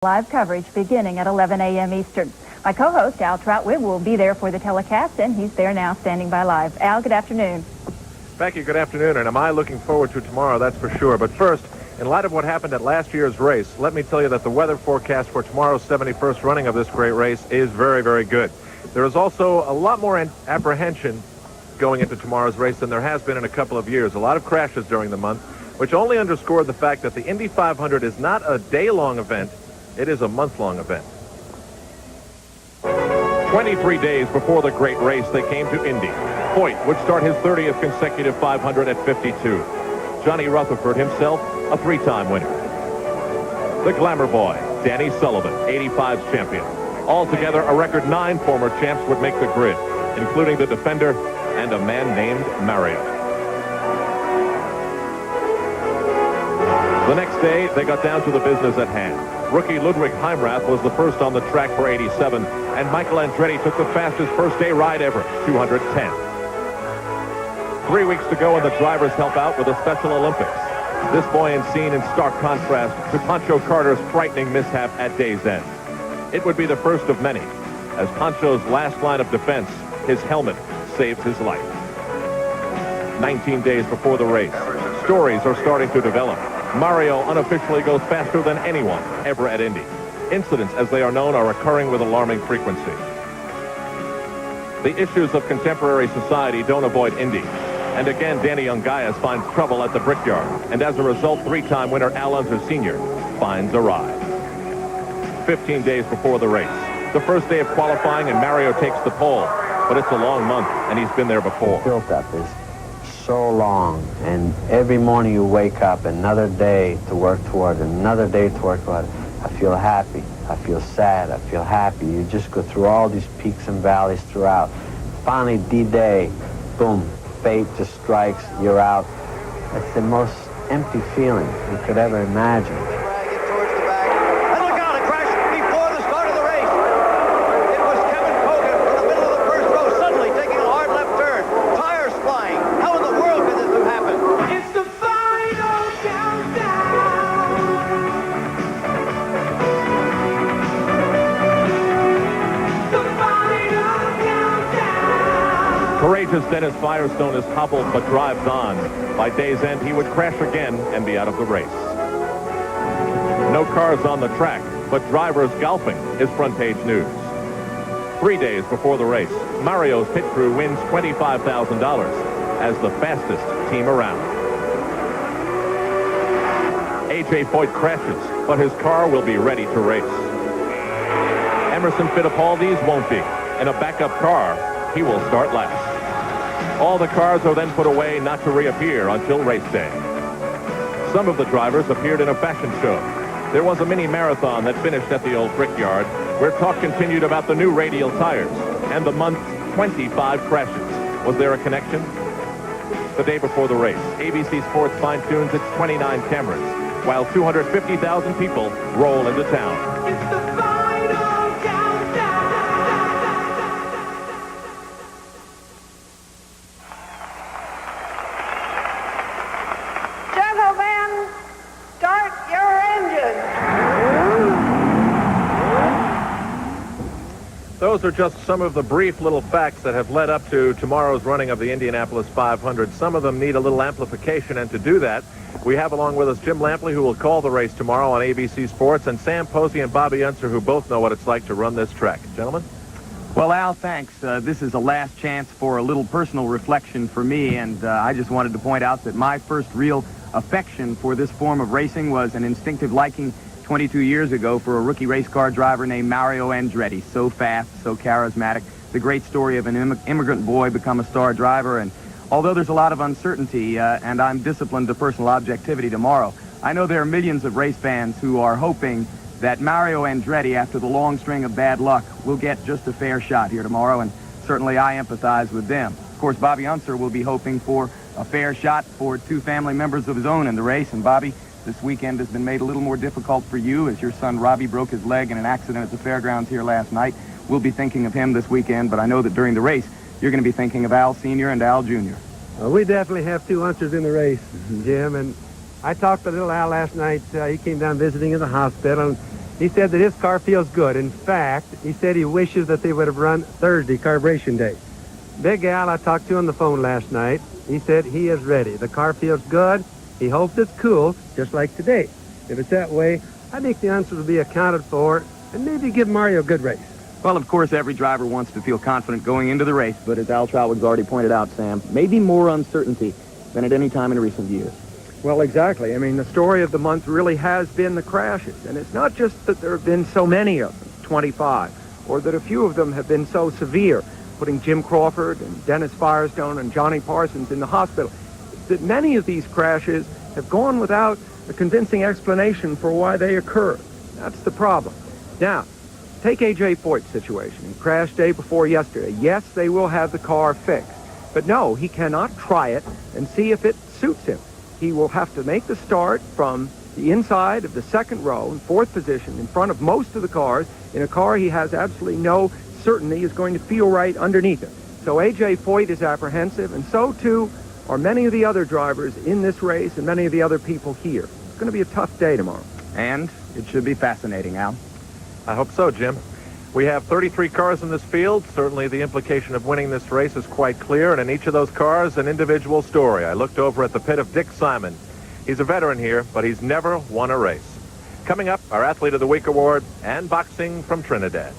Live coverage beginning at 11 a.m. Eastern. My co-host, Al Trautwig, will be there for the telecast, and he's there now standing by live. Al, good afternoon. Becky, good afternoon, and am I looking forward to tomorrow, that's for sure. But first, in light of what happened at last year's race, let me tell you that the weather forecast for tomorrow's 71st running of this great race is very, very good. There is also a lot more apprehension going into tomorrow's race than there has been in a couple of years. A lot of crashes during the month, which only underscored the fact that the Indy 500 is not a day-long event. It is a month-long event. 23 days before the great race, they came to Indy. Foyt would start his 30th consecutive 500 at 52. Johnny Rutherford himself, a three-time winner. The glamour boy, Danny Sullivan, 85's champion. Altogether, a record 9 former champs would make the grid, including the defender and a man named Mario. The next day, they got down to the business at hand. Rookie Ludwig Heimrath was the first on the track for 87, and Michael Andretti took the fastest first-day ride ever, 210. 3 weeks to go, and the drivers help out with a Special Olympics. This buoyant scene in stark contrast to Pancho Carter's frightening mishap at day's end. It would be the first of many, as Pancho's last line of defense, his helmet, saved his life. 19 days before the race, stories are starting to develop. Mario unofficially goes faster than anyone ever at Indy. Incidents, as they are known, are occurring with alarming frequency. The issues of contemporary society don't avoid Indy. And again, Danny Ungaias finds trouble at the Brickyard. And as a result, three-time winner Al Unser Sr. finds a ride. 15 days before the race. The first day of qualifying, and Mario takes the pole. But it's a long month, and he's been there before. Built-up is so long, and every morning you wake up, another day to work toward, another day to work toward. I feel happy, I feel sad, I feel happy. You just go through all these peaks and valleys throughout. Finally, D-Day, boom, fate just strikes, you're out. It's the most empty feeling you could ever imagine. Courageous Dennis Firestone is hobbled but drives on. By day's end, he would crash again and be out of the race. No cars on the track, but drivers golfing is front-page news. 3 days before the race, Mario's pit crew wins $25,000 as the fastest team around. A.J. Foyt crashes, but his car will be ready to race. Emerson Fittipaldi's won't be. In a backup car, he will start last. All the cars are then put away, not to reappear until race day. Some of the drivers appeared in a fashion show. There was a mini marathon that finished at the old Brickyard, where talk continued about the new radial tires and the month's 25 crashes. Was there a connection? The day before the race, ABC Sports fine-tunes its 29 cameras, while 250,000 people roll into town. It's the final countdown. Gentlemen, start your engines. Those are just some of the brief little facts that have led up to tomorrow's running of the Indianapolis 500. Some of them need a little amplification, and to do that, we have along with us Jim Lampley, who will call the race tomorrow on ABC Sports, and Sam Posey and Bobby Unser, who both know what it's like to run this track. Gentlemen? Well, Al, thanks. This is a last chance for a little personal reflection for me, and I just wanted to point out that my first real affection for this form of racing was an instinctive liking 22 years ago for a rookie race car driver named Mario Andretti. So fast, so charismatic. The great story of an immigrant boy become a star driver, and although there's a lot of uncertainty, and I'm disciplined to personal objectivity tomorrow, I know there are millions of race fans who are hoping that Mario Andretti, after the long string of bad luck, will get just a fair shot here tomorrow, and certainly I empathize with them. Of course, Bobby Unser will be hoping for a fair shot for 2 family members of his own in the race, and Bobby, this weekend has been made a little more difficult for you as your son Robbie broke his leg in an accident at the fairgrounds here last night. We'll be thinking of him this weekend, but I know that during the race, you're going to be thinking of Al Sr. and Al Jr. Well, we definitely have 2 Unsers in the race, Jim, and I talked to little Al last night. He came down visiting in the hospital, and He said that his car feels good. In fact, he said he wishes that they would have run Thursday, Carburation Day. Big Al, I talked to on the phone last night. He said he is ready. The car feels good. He hopes it's cool, just like today. If it's that way, I think the answer will be accounted for, and maybe give Mario a good race. Well, of course, every driver wants to feel confident going into the race, but as Al Trautwig's already pointed out, Sam, maybe more uncertainty than at any time in recent years. Well, exactly. I mean, the story of the month really has been the crashes. And it's not just that there have been so many of them, 25, or that a few of them have been so severe, putting Jim Crawford and Dennis Firestone and Johnny Parsons in the hospital. It's that many of these crashes have gone without a convincing explanation for why they occurred. That's the problem. Now, take A.J. Foyt's situation. He crashed day before yesterday. Yes, they will have the car fixed. But no, he cannot try it and see if it suits him. He will have to make the start from the inside of the second row in fourth position in front of most of the cars in a car he has absolutely no certainty is going to feel right underneath him. So A.J. Foyt is apprehensive, and so too are many of the other drivers in this race and many of the other people here. It's going to be a tough day tomorrow. And it should be fascinating, Al. I hope so, Jim. We have 33 cars in this field. Certainly the implication of winning this race is quite clear, and in each of those cars, an individual story. I looked over at the pit of Dick Simon. He's a veteran here, but he's never won a race. Coming up, our Athlete of the Week award and boxing from Trinidad.